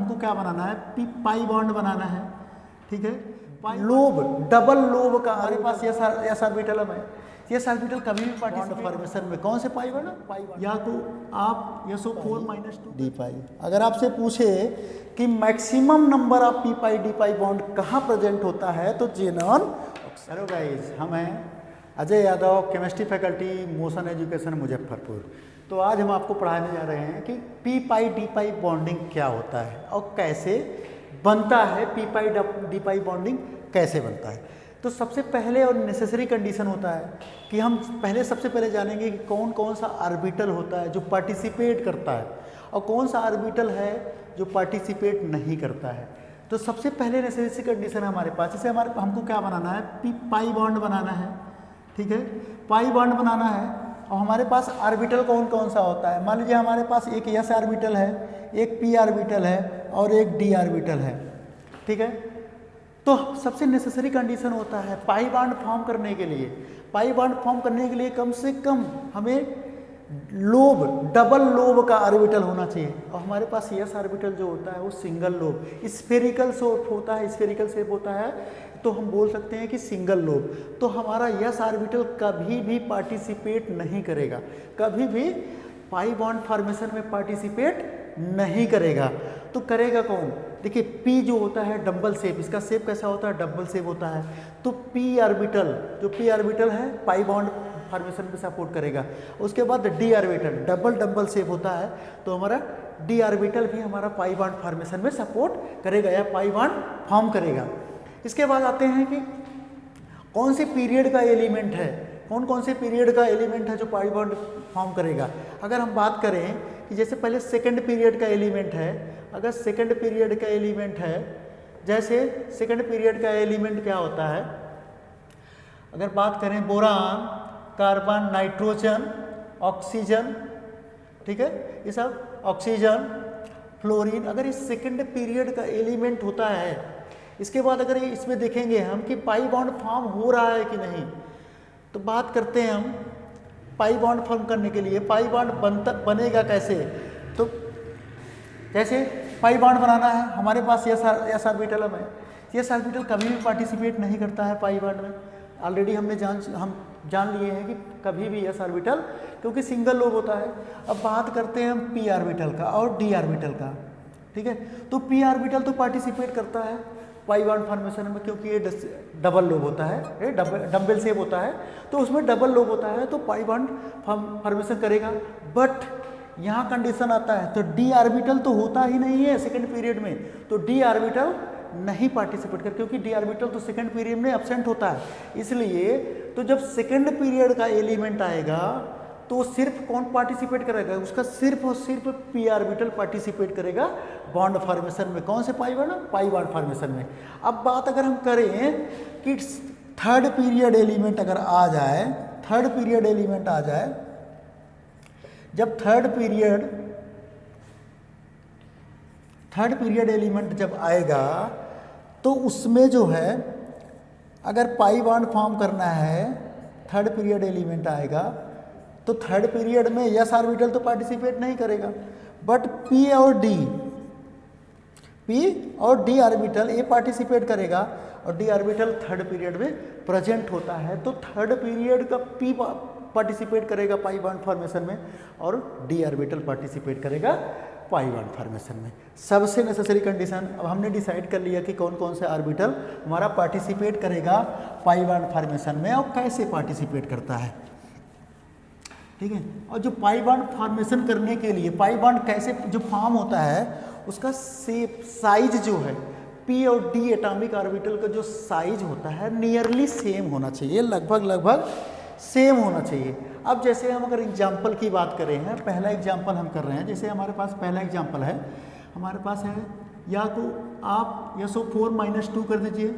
हमको क्या बनाना है, पी पाई बॉन्ड बनाना है, ठीक है। लोब, डबल लोब का हमारे पास एस ऑर्बिटल है। एस ऑर्बिटल कभी भी बॉन्ड फॉर्मेशन में कौन से पाई बना, पाई या तो आप SO4 - 2 डी पाई। अगर आपसे पूछे कि maximum number of P pi D pi bond कहाँ प्रेजेंट होता है तो जेनॉन। हेलो गाइस, हम हैं Ajay Yadav, chemistry faculty, motion education, Muzaffarpur. तो आज हम आपको पढ़ाने जा रहे हैं कि पी पाई डी पाई बॉन्डिंग क्या होता है और कैसे बनता है, पी पाई डी पाई बॉन्डिंग कैसे बनता है। तो सबसे पहले और नेसेसरी कंडीशन होता है कि हम सबसे पहले जानेंगे कि कौन कौन सा ऑर्बिटल होता है जो पार्टिसिपेट करता है और कौन सा ऑर्बिटल है जो पार्टिसिपेट नहीं करता है। तो सबसे पहले नेसेसरी कंडीशन हमारे पास, जैसे हमको क्या बनाना है, पी पाई बॉन्ड बनाना है, ठीक है। पाई बॉन्ड बनाना है और हमारे पास ऑर्बिटल कौन कौन सा होता है। मान लीजिए हमारे पास एक एस ऑर्बिटल है, एक पी ऑर्बिटल है और एक डी ऑर्बिटल है, ठीक है। तो सबसे नेसेसरी कंडीशन होता है पाई बॉन्ड फॉर्म करने के लिए, पाई बॉन्ड फॉर्म करने के लिए कम से कम हमें लोब, डबल लोब का ऑर्बिटल होना चाहिए। और हमारे पास एस ऑर्बिटल जो होता है वो सिंगल लोब, स्फेरिकल शेप होता है, स्फेरिकल शेप होता है, तो हम बोल सकते हैं कि सिंगल लोब। तो हमारा एस ऑर्बिटल कभी भी पार्टिसिपेट नहीं करेगा, कभी भी पाई बॉन्ड फॉर्मेशन में पार्टिसिपेट नहीं करेगा। तो करेगा कौन, देखिए पी जो होता है डबल शेप, इसका शेप कैसा होता है, डबल शेप होता है। तो पी ऑर्बिटल, जो पी ऑर्बिटल है पाई बॉन्ड फॉर्मेशन में सपोर्ट करेगा। उसके बाद डी ऑर्बिटल डबल शेप होता है, तो हमारा डी ऑर्बिटल भी हमारा पाई बॉन्ड फॉर्मेशन में सपोर्ट करेगा या पाई बॉन्ड फॉर्म करेगा। इसके बाद आते हैं कि कौन से पीरियड का एलिमेंट है, कौन कौन से पीरियड का एलिमेंट है जो पाई बॉन्ड फॉर्म करेगा। अगर हम बात करें कि जैसे पहले सेकंड पीरियड का एलिमेंट है, अगर सेकंड पीरियड का एलिमेंट है, जैसे सेकंड पीरियड का एलिमेंट क्या होता है, अगर बात करें बोरान, कार्बन, नाइट्रोजन, ऑक्सीजन, ठीक है, ये सब ऑक्सीजन, फ्लोरीन, अगर इस सेकंड पीरियड का एलिमेंट होता है। इसके बाद अगर इसमें देखेंगे हम कि पाई बॉन्ड फॉर्म हो रहा है कि नहीं, तो बात करते हैं हम पाई बॉन्ड फॉर्म करने के लिए पाई बॉन्ड बनेगा कैसे। तो जैसे पाई बॉन्ड बनाना है, हमारे पास एस ऑर्बिटल है, एस ऑर्बिटल कभी भी पार्टिसिपेट नहीं करता है पाई बॉन्ड में। ऑलरेडी हम जान लिए हैं कि कभी भी एस ऑर्बिटल, क्योंकि सिंगल लोब होता है। अब बात करते हैं हम पी ऑर्बिटल का और डी ऑर्बिटल का, ठीक है। तो पी ऑर्बिटल तो पार्टिसिपेट करता है पाई बॉन्ड फॉर्मेशन में, क्योंकि ये डबल लोब होता है, ये डम्बल शेप होता है, तो उसमें डबल लोब होता है, तो पाई बॉन्ड फॉर्मेशन करेगा। बट यहाँ कंडीशन आता है, तो डी ऑर्बिटल तो होता ही नहीं है सेकंड पीरियड में, तो डी ऑर्बिटल नहीं पार्टिसिपेट कर, क्योंकि डी ऑर्बिटल तो सेकंड पीरियड में एब्सेंट होता है। इसलिए तो जब सेकंड पीरियड का एलिमेंट आएगा तो सिर्फ कौन पार्टिसिपेट करेगा, उसका सिर्फ और सिर्फ पी ऑर्बिटल पार्टिसिपेट करेगा बॉन्ड फॉर्मेशन में। कौन से पाई बॉन्ड फॉर्मेशन में। अब बात अगर हम करें कि थर्ड पीरियड एलिमेंट अगर आ जाए, थर्ड पीरियड एलिमेंट आ जाए, जब थर्ड पीरियड एलिमेंट जब आएगा तो उसमें जो है अगर पाई बॉन्ड फॉर्म करना है, थर्ड पीरियड एलिमेंट आएगा तो थर्ड पीरियड में एस ऑर्बिटल तो पार्टिसिपेट नहीं करेगा, बट पी और डी ऑर्बिटल ये पार्टिसिपेट करेगा। और डी ऑर्बिटल थर्ड पीरियड में प्रेजेंट होता है, तो थर्ड पीरियड का पी पार्टिसिपेट करेगा पाई बॉन्ड फॉर्मेशन में और डी ऑर्बिटल पार्टिसिपेट करेगा पाई बॉन्ड फॉर्मेशन में। सबसे नेसेसरी कंडीशन, अब हमने डिसाइड कर लिया कि कौन कौन से ऑर्बिटल हमारा पार्टिसिपेट करेगा पाई बॉन्ड फॉर्मेशन में और कैसे पार्टिसिपेट करता है, ठीक है। और जो पाई बॉन्ड फॉर्मेशन करने के लिए पाई बॉन्ड कैसे जो फॉर्म होता है उसका शेप, साइज जो है, पी और डी एटॉमिक ऑर्बिटल का जो साइज होता है नियरली सेम होना चाहिए, लगभग सेम होना चाहिए। अब जैसे हम अगर एग्जाम्पल की बात करें हैं, पहला एग्जाम्पल हम कर रहे हैं, जैसे हमारे पास पहला एग्जाम्पल है, हमारे पास है, या तो आप SO4 - 2 कर दीजिए,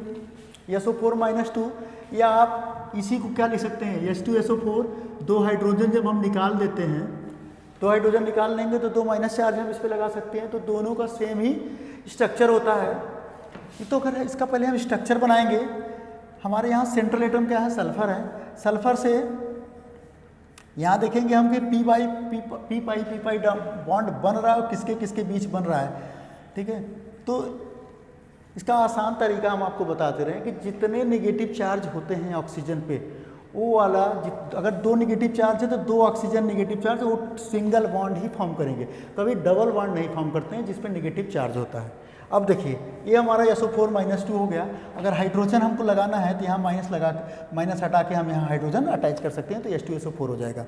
SO4 - 2, या आप इसी को क्या लिख सकते हैं, H2SO4, 2 हाइड्रोजन जब हम निकाल देते हैं, 2 हाइड्रोजन निकाल लेंगे तो 2 माइनस चार्ज हम इस पर लगा सकते हैं, तो दोनों का सेम ही स्ट्रक्चर होता है। तो अगर इसका पहले हम स्ट्रक्चर बनाएंगे, हमारे यहाँ सेंट्रल एटम क्या है, सल्फर है। सल्फर से यहाँ देखेंगे हम कि पी पाई बॉन्ड बन रहा है और किसके किसके बीच बन रहा है। ठीक है। तो इसका आसान तरीका हम आपको बताते रहे कि जितने नेगेटिव चार्ज होते हैं ऑक्सीजन पे, वो वाला अगर 2 नेगेटिव चार्ज है तो 2 ऑक्सीजन नेगेटिव चार्ज वो सिंगल बॉन्ड ही फॉर्म करेंगे, कभी डबल बॉन्ड नहीं फॉर्म करते हैं जिसपे नेगेटिव चार्ज होता है। अब देखिए ये हमारा SO4 -2 हो गया। अगर हाइड्रोजन हमको लगाना है तो यहाँ माइनस हटा के हम यहाँ हाइड्रोजन अटैच कर सकते हैं तो H2SO4 हो जाएगा।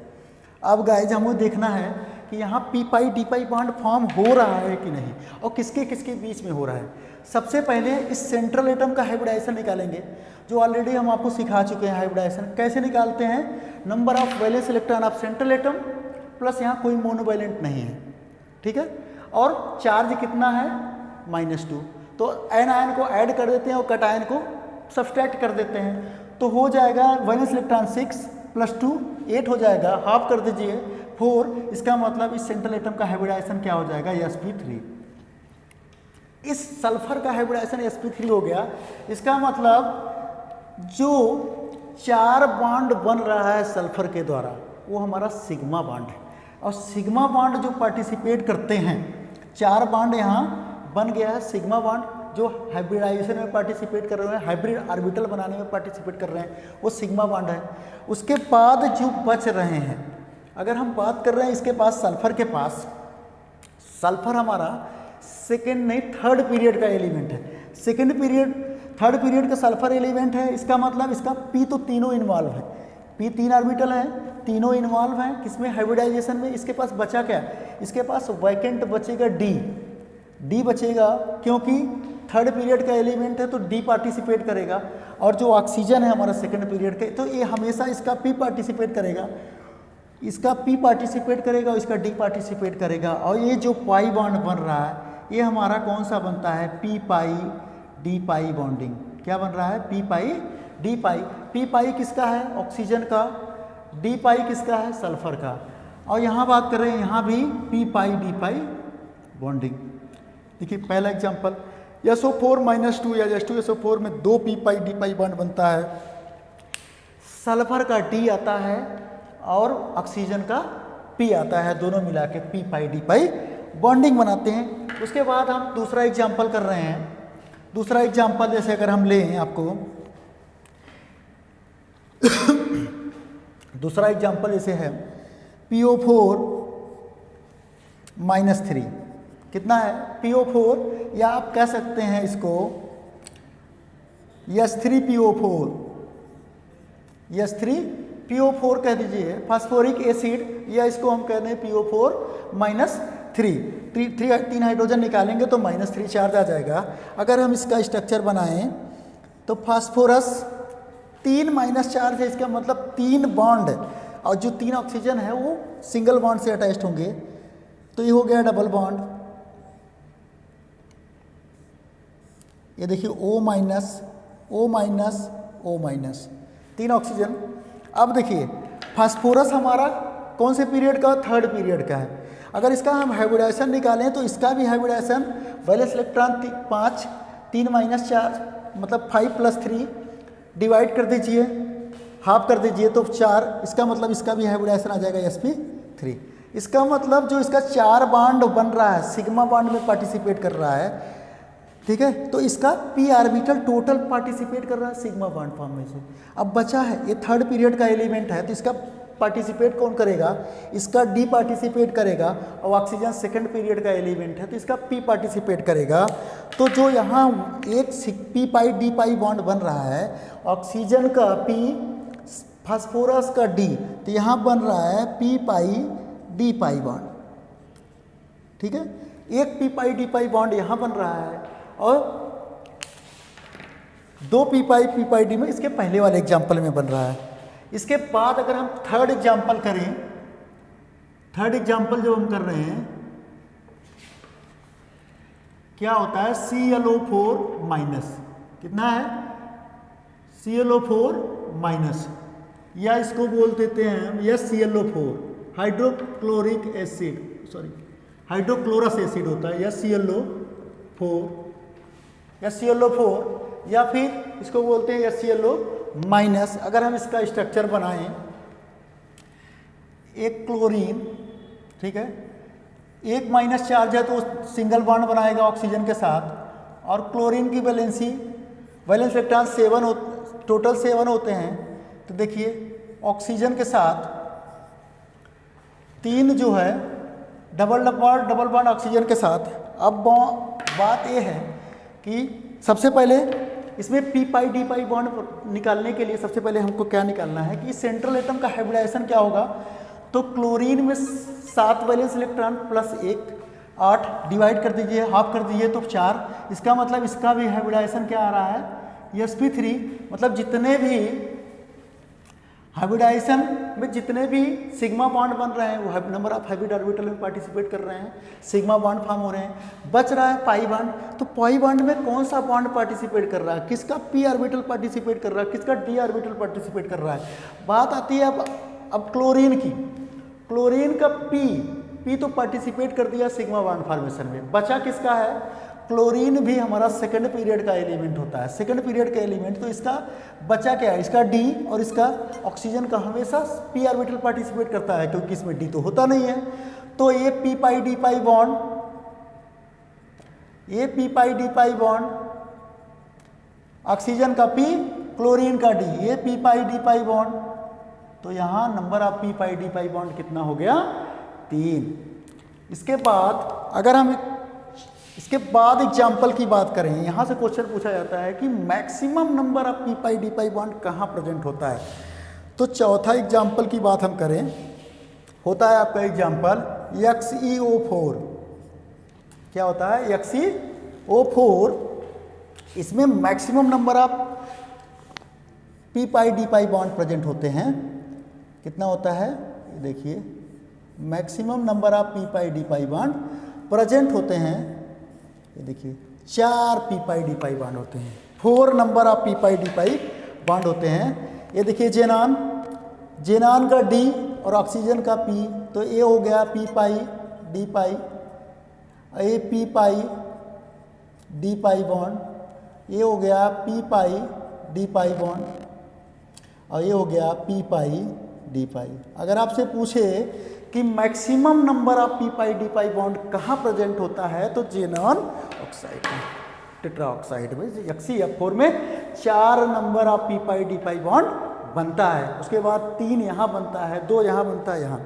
अब गाइज हमें देखना है कि यहाँ पी पाई डी पाई बॉन्ड फॉर्म हो रहा है कि नहीं और किसके किसके बीच में हो रहा है। सबसे पहले इस सेंट्रल एटम का हाइब्रिडाइजेशन निकालेंगे, जो ऑलरेडी हम आपको सिखा चुके हैं। हाइब्रिडाइजेशन कैसे निकालते हैं, number of valence electron of central atom plus यहाँ कोई मोनोवैलेंट नहीं है, ठीक है, और चार्ज कितना है -2, तो एन आयन को ऐड कर देते हैं और कट आयन को सब्सट्रैक्ट कर देते हैं, तो हो जाएगा वैलेंस इलेक्ट्रॉन 6 + 2 8 हो जाएगा, हाफ कर दीजिए 4। इसका मतलब इस सेंट्रल एटम का हाइब्रिडाइजेशन क्या हो जाएगा, sp3। इस सल्फर का हाइब्रिडाइजेशन sp3 हो गया। इसका मतलब जो 4 बॉन्ड बन रहा है सल्फर के द्वारा वो हमारा सिग्मा बॉन्ड है, और सिग्मा बॉन्ड जो पार्टिसिपेट करते हैं, 4 बॉन्ड यहाँ बन गया है सिग्मा बॉन्ड, जो हाइब्रिडाइजेशन में पार्टिसिपेट कर रहे हैं, हाइब्रिड ऑर्बिटल बनाने में पार्टिसिपेट कर रहे हैं, वो सिग्मा बॉन्ड है। उसके बाद जो बच रहे हैं, अगर हम बात कर रहे हैं इसके पास सल्फर के पास, सल्फर हमारा सेकेंड नहीं थर्ड पीरियड का एलिमेंट है, थर्ड पीरियड का सल्फर एलिमेंट है। इसका मतलब इसका पी तो तीनों इन्वॉल्व है, पी 3 ऑर्बिटल हैं, तीनों इन्वॉल्व हैं किसमें, हाइब्रिडाइजेशन में। इसके पास बचा क्या, इसके पास वैकेंट बचेगा डी बचेगा, क्योंकि थर्ड पीरियड का एलिमेंट है तो डी पार्टिसिपेट करेगा, और जो ऑक्सीजन है हमारा सेकंड पीरियड का, तो ये हमेशा इसका पी पार्टिसिपेट करेगा, इसका पी पार्टिसिपेट करेगा और इसका डी पार्टिसिपेट करेगा। और ये जो पाई बॉन्ड बन रहा है ये हमारा कौन सा बनता है, पी पाई डी पाई बॉन्डिंग। क्या बन रहा है, पी पाई डी पाई। पी पाई किसका है, ऑक्सीजन का, डी पाई किसका है, सल्फर का। और यहाँ बात करें, यहाँ भी पी पाई डी पाई बॉन्डिंग। देखिए पहला एग्जाम्पल, SO4 -2 या H2SO4 में 2 पी पाई डी पाई बॉन्ड बनता है, सल्फर का डी आता है और ऑक्सीजन का पी आता है, दोनों मिला के पी पाई डी पाई बॉन्डिंग बनाते हैं। उसके बाद हम दूसरा एग्जाम्पल कर रहे हैं। दूसरा एग्जाम्पल जैसे अगर हम लें आपको दूसरा एग्जाम्पल जैसे है PO4 -3, कितना है, PO4, या आप कह सकते हैं इसको S3PO4, S3PO4 कह दीजिए, फास्फोरिक एसिड, या इसको हम कहते हैं PO4 -3। 3 हाइड्रोजन निकालेंगे तो -3 चार्ज आ जाएगा। अगर हम इसका स्ट्रक्चर बनाएं तो फास्फोरस 3 माइनस चार्ज है, इसका मतलब 3 बॉन्ड, और जो 3 ऑक्सीजन है वो सिंगल बॉन्ड से अटैच्ड होंगे, तो ये हो गया डबल बॉन्ड। ये देखिए O-, 3 ऑक्सीजन। अब देखिए फास्फोरस हमारा कौन से पीरियड का, थर्ड पीरियड का है। अगर इसका हम हाइब्रिडाइजेशन निकालें तो इसका भी hybridization valence electron 5, 3 minus charge, मतलब 5 + 3 डिवाइड कर दीजिए, हाफ कर दीजिए तो 4, इसका मतलब इसका भी हाइब्रिडाइजेशन आ जाएगा sp3। इसका मतलब जो इसका 4 बॉन्ड बन रहा है, सिग्मा बॉन्ड में पार्टिसिपेट कर रहा है, ठीक है, तो इसका पी ऑर्बिटल टोटल पार्टिसिपेट कर रहा है सिग्मा बॉन्ड फॉर्म में से। अब बचा है ये थर्ड पीरियड का एलिमेंट है, तो इसका पार्टिसिपेट कौन करेगा, इसका डी पार्टिसिपेट करेगा, और ऑक्सीजन सेकंड पीरियड का एलिमेंट है तो इसका पी पार्टिसिपेट करेगा। तो जो यहाँ एक पी पाई डी पाई बॉन्ड बन रहा है, ऑक्सीजन का पी, फास्फोरस का डी, तो यहाँ बन रहा है पी पाई डी पाई बॉन्ड, ठीक है। एक पी पाई डी पाई बॉन्ड यहाँ बन रहा है और 2 पी पाई डी में इसके पहले वाले एग्जाम्पल में बन रहा है। इसके बाद अगर हम थर्ड एग्जाम्पल करें, थर्ड एग्जाम्पल जो हम कर रहे हैं, क्या होता है, ClO4-, कितना है, ClO4-, या इसको बोल देते हैं हम ClO4, hydrochloric acid, sorry hydrochlorous acid होता है, ClO4, या फिर इसको बोलते हैं HClO-। अगर हम इसका स्ट्रक्चर बनाएं, एक क्लोरीन, ठीक है, एक माइनस चार्ज है तो सिंगल बॉन्ड बनाएगा ऑक्सीजन के साथ, और क्लोरीन की वैलेंस इलेक्ट्रॉन 7 टोटल 7 होते हैं। तो देखिए ऑक्सीजन के साथ 3 जो है डबल बॉन्ड ऑक्सीजन के साथ। अब बात ये है कि सबसे पहले इसमें पी पाई डी पाई बॉन्ड निकालने के लिए सबसे पहले हमको क्या निकालना है कि सेंट्रल एटम का हाइब्रिडाइजेशन क्या होगा। तो क्लोरीन में 7 वैलेंस इलेक्ट्रॉन प्लस 1 8 डिवाइड कर दीजिए, हाफ कर दीजिए तो 4। इसका मतलब इसका भी हाइब्रिडाइजेशन क्या आ रहा है sp3। मतलब जितने भी हाइब्रिडाइजेशन में जितने भी सिग्मा बॉन्ड बन रहे हैं वो नंबर ऑफ हाइब्रिड ऑर्बिटल में पार्टिसिपेट कर रहे हैं, सिग्मा बॉन्ड फॉर्म हो रहे हैं। बच रहा है पाई बॉन्ड। तो पाई बॉन्ड में कौन सा बॉन्ड पार्टिसिपेट कर रहा है, किसका पी ऑर्बिटल पार्टिसिपेट कर रहा है, किसका डी ऑर्बिटल पार्टिसिपेट कर रहा है। बात आती है अब क्लोरीन की। क्लोरीन का पी तो पार्टिसिपेट कर दिया सिग्मा बॉन्ड फॉर्मेशन में, बचा किसका है। क्लोरीन भी हमारा सेकंड पीरियड का एलिमेंट होता है, सेकंड पीरियड का एलिमेंट। तो इसका बचा क्या है, इसका डी, और इसका ऑक्सीजन का हमेशा पी ऑर्बिटल पार्टिसिपेट करता है क्योंकि इसमें डी तो होता नहीं है। तो ये पी पाई डी पाई बॉन्ड, ये पी पाई डी पाई बॉन्ड, ऑक्सीजन का पी, क्लोरीन का डी, ये पी पाई डी पाई बॉन्ड। तो यहाँ number of P pi D pi bond कितना हो गया, 3। इसके बाद अगर हम इसके बाद एग्जाम्पल की बात करें, यहाँ से क्वेश्चन पूछा जाता है कि maximum number of P pi D pi bond कहाँ प्रेजेंट होता है। तो चौथा एग्जाम्पल की बात हम करें, होता है आपका एग्जाम्पल XeO4। क्या होता है XeO4। इसमें maximum number of P pi D pi bond present होते हैं। कितना होता है, देखिए maximum number of P pi D pi bond present होते हैं। ये देखिए 4 पी पाई डी पाई बॉन्ड होते हैं, 4 number of P pi D pi bond होते हैं। ये देखिए जेनान का डी और ऑक्सीजन का पी, तो ये हो गया पी पाई डी पाई, ये पी पाई डी पाई बॉन्ड, ये हो गया पी पाई डी पाई बॉन्ड, और ये हो गया पी पाई डी पाई। अगर आपसे पूछे कि maximum number of P pi D pi bond कहाँ प्रेजेंट होता है, तो जेनॉन ऑक्साइड में, टेट्रा ऑक्साइड में XeF4 में 4 number of P pi D pi bond बनता है। उसके बाद 3 यहाँ बनता है, 2 यहाँ बनता है यहाँ।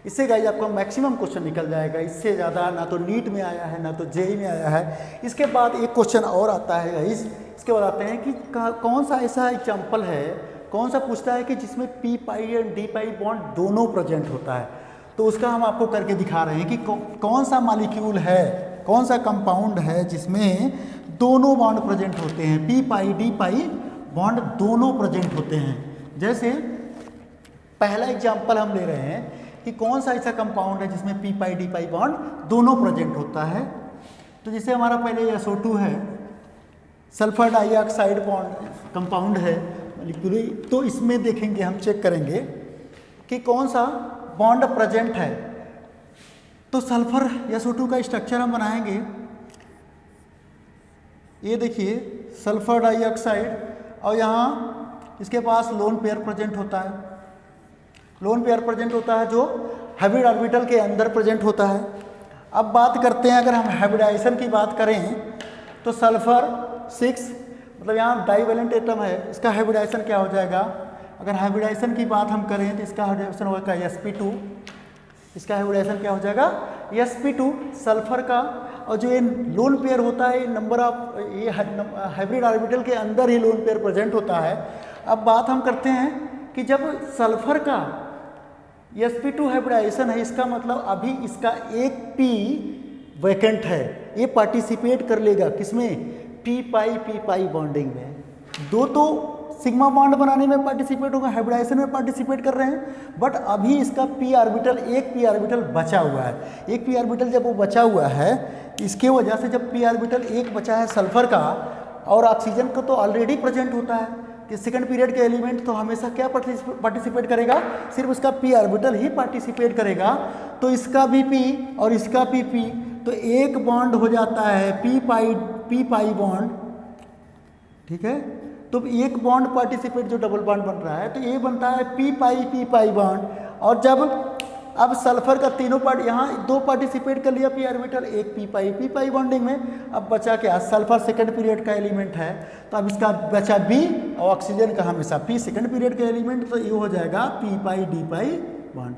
इससे गाइस आपको मैक्सिमम क्वेश्चन निकल जाएगा। इससे ज़्यादा ना तो नीट में आया है ना तो जेई में आया है। इसके बाद एक क्वेश्चन और आता है गाइस, इसके बाद आते हैं कि कौन सा ऐसा एग्जाम्पल है, कौन सा पूछता है कि जिसमें P pi and D pi bond दोनों प्रेजेंट होता है। तो उसका हम आपको करके दिखा रहे हैं कि कौन सा मॉलिक्यूल है, कौन सा कंपाउंड है जिसमें दोनों बॉन्ड प्रेजेंट होते हैं, पी पाई डी पाई बॉन्ड दोनों प्रेजेंट होते हैं। जैसे पहला एग्जांपल हम ले रहे हैं कि कौन सा ऐसा कंपाउंड है जिसमें पी पाई डी पाई बॉन्ड दोनों प्रेजेंट होता है। तो जैसे हमारा पहले SO2 है, सल्फर डाइऑक्साइड बॉन्ड कंपाउंड है मॉलिक्यूल। तो इसमें देखेंगे, हम चेक करेंगे कि कौन सा बॉन्ड प्रेजेंट है। तो सल्फर SO2 का स्ट्रक्चर हम बनाएंगे। ये देखिए सल्फर डाइऑक्साइड, और यहाँ इसके पास लोन पेयर प्रेजेंट होता है। लोन पेयर प्रेजेंट होता है जो हाइब्रिड ऑर्बिटल के अंदर प्रेजेंट होता है। अब बात करते हैं, अगर हम हाइब्रिडाइजेशन की बात करें तो सल्फर 6, मतलब यहाँ डाइवेलेंट एटम है, इसका हाइब्रिडाइजेशन क्या हो जाएगा। अगर हाइब्रिडाइजेशन की बात हम करें तो इसका हाइब्रिडाइजेशन होगा sp2। इसका हाइब्रिडाइजेशन क्या हो जाएगा sp2 सल्फर का। और जो ये लोन पेयर होता है, नंबर ऑफ ये हाइब्रिड ऑर्बिटल के अंदर ही लोन पेयर प्रेजेंट होता है। अब बात हम करते हैं कि जब सल्फर का sp2 हाइब्रिडाइजेशन है, इसका मतलब अभी इसका एक p वैकेंट है, ये पार्टिसिपेट कर लेगा किसमें, पी पाई बॉन्डिंग में। दो तो सिग्मा बॉन्ड बनाने में पार्टिसिपेट होगा, हाइब्रिडाइजेशन में पार्टिसिपेट कर रहे हैं, बट अभी इसका पी ऑर्बिटल, एक पी ऑर्बिटल बचा हुआ है। एक पी ऑर्बिटल जब वो बचा हुआ है, इसके वजह से जब पी ऑर्बिटल एक बचा है सल्फर का, और ऑक्सीजन का तो ऑलरेडी प्रेजेंट होता है कि सेकंड पीरियड के एलिमेंट तो हमेशा क्या पार्टिसिपेट करेगा, सिर्फ उसका पी ऑर्बिटल ही पार्टिसिपेट करेगा। तो इसका भी पी और इसका भी पी, तो एक बॉन्ड हो जाता है पी पाई बॉन्ड, ठीक है। तो एक बॉन्ड पार्टिसिपेट जो डबल बॉन्ड बन रहा है, तो ये बनता है पी पाई बॉन्ड। और जब अब सल्फर का तीनों पार्ट, यहाँ 2 पार्टिसिपेट कर लिया पी ऑर्बिटल, एक पी पाई बॉन्डिंग में। अब बचा क्या, सल्फर सेकंड पीरियड का एलिमेंट है, तो अब इसका बचा बी, और ऑक्सीजन का हमेशा पी सेकंड पीरियड का एलिमेंट, तो ये हो जाएगा पी पाई डी पाई बॉन्ड।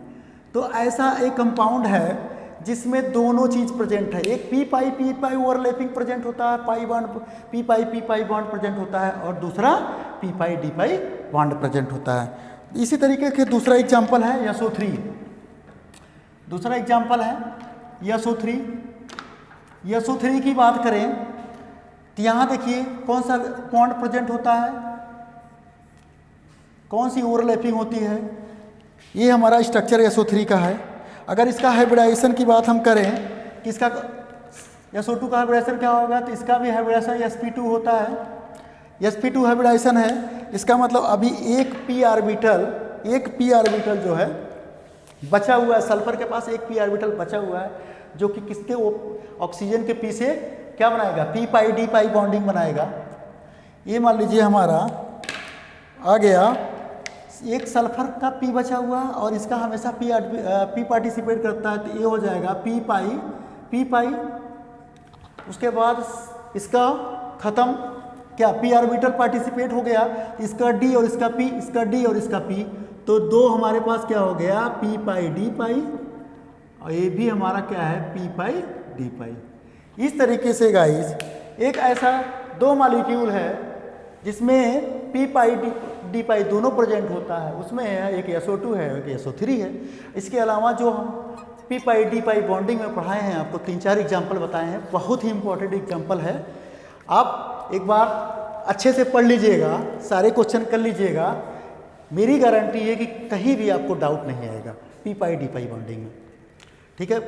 तो ऐसा एक कंपाउंड है जिसमें दोनों चीज प्रेजेंट है, एक पी पाई ओवरलैपिंग प्रेजेंट होता है, pi bond P pi bond present होता है, और दूसरा पी पाई डी पाई बॉन्ड प्रेजेंट होता है। इसी तरीके के दूसरा एग्जाम्पल है SO3। दूसरा एग्जाम्पल है SO3। SO3 की बात करें तो यहाँ देखिए कौन सा बॉन्ड प्रेजेंट होता है, कौन सी ओवरलैपिंग होती है। ये हमारा स्ट्रक्चर SO3 का है। अगर इसका हाइब्रिडाइजेशन की बात हम करें कि इसका SO2 का हाइब्रिडाइजेशन क्या होगा, तो इसका भी हाइब्रिडाइजेशन sp2 होता है। sp2 हाइब्रिडाइजेशन है, इसका मतलब अभी एक p ऑर्बिटल जो है बचा हुआ है, सल्फर के पास एक p ऑर्बिटल बचा हुआ है, जो कि किसके ऑक्सीजन के p से क्या बनाएगा, पी पाई डी पाई बॉन्डिंग बनाएगा। ये मान लीजिए हमारा आ गया, एक सल्फर का पी बचा हुआ और इसका हमेशा पी पार्टिसिपेट करता है, तो ये हो जाएगा पी पाई। उसके बाद इसका खत्म, क्या पी ऑर्बिटल पार्टिसिपेट हो गया, इसका डी और इसका पी, इसका डी और इसका पी, तो 2 हमारे पास क्या हो गया, पी पाई डी पाई, और ये भी हमारा क्या है, पी पाई डी पाई। इस तरीके से गाइस एक ऐसा 2 मॉलिक्यूल है जिसमें पी पाई डी पाई दोनों प्रेजेंट होता है, उसमें है एक SO2 है, एक SO3 है। इसके अलावा जो हम पी पाई डी पाई बॉन्डिंग में पढ़ाए हैं, आपको 3-4 एग्जाम्पल बताए हैं, बहुत ही इंपॉर्टेंट एग्जाम्पल है। आप एक बार अच्छे से पढ़ लीजिएगा, सारे क्वेश्चन कर लीजिएगा, मेरी गारंटी है कि कहीं भी आपको डाउट नहीं आएगा पी पाई डी पाई बॉन्डिंग में। ठीक है।